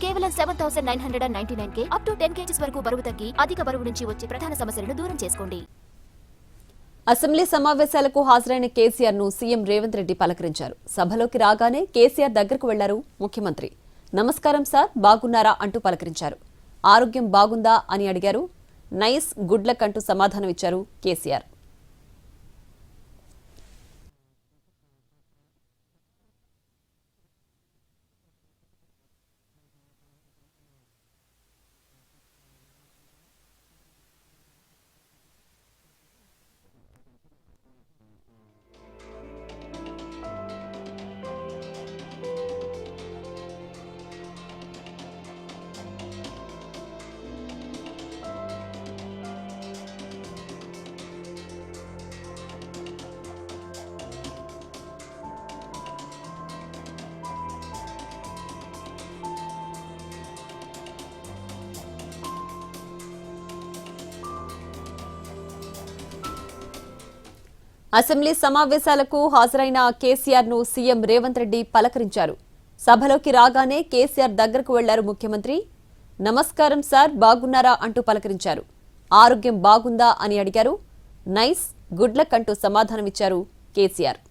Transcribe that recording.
కేవలం 7,999 up to 10 kgs వరకు బరువు తగ్గి అధిక బరువు నుంచి వచ్చే ప్రధాన సమస్యలను దూరం చేసుకోండి. అసెంబ్లీ సమావేశాలకు హాజరైన కేసీఆర్ ను సీఎం రేవంత్ రెడ్డి పలకరించారు. సభలోకి రాగానే కేసీఆర్ దగ్గరకు వెళ్లారు ముఖ్యమంత్రి. నమస్కారం సార్, బాగున్నారా అంటూ పలకరించారు. ఆరోగ్యం బాగుందా అని అడిగారు. నైస్, గుడ్ లక్ అంటూ సమాధానం ఇచ్చారు కేసీఆర్. అసెంబ్లీ సమావేశాలకు హాజరైన కేసీఆర్ ను సీఎం రేవంత్ రెడ్డి పలకరించారు. సభలోకి రాగానే కేసీఆర్ దగ్గరకు వెళ్లారు ముఖ్యమంత్రి. నమస్కారం సార్, బాగున్నారా అంటూ పలకరించారు. ఆరోగ్యం బాగుందా అని అడిగారు. నైస్, గుడ్ లక్ అంటూ సమాధానమిచ్చారు కేసీఆర్.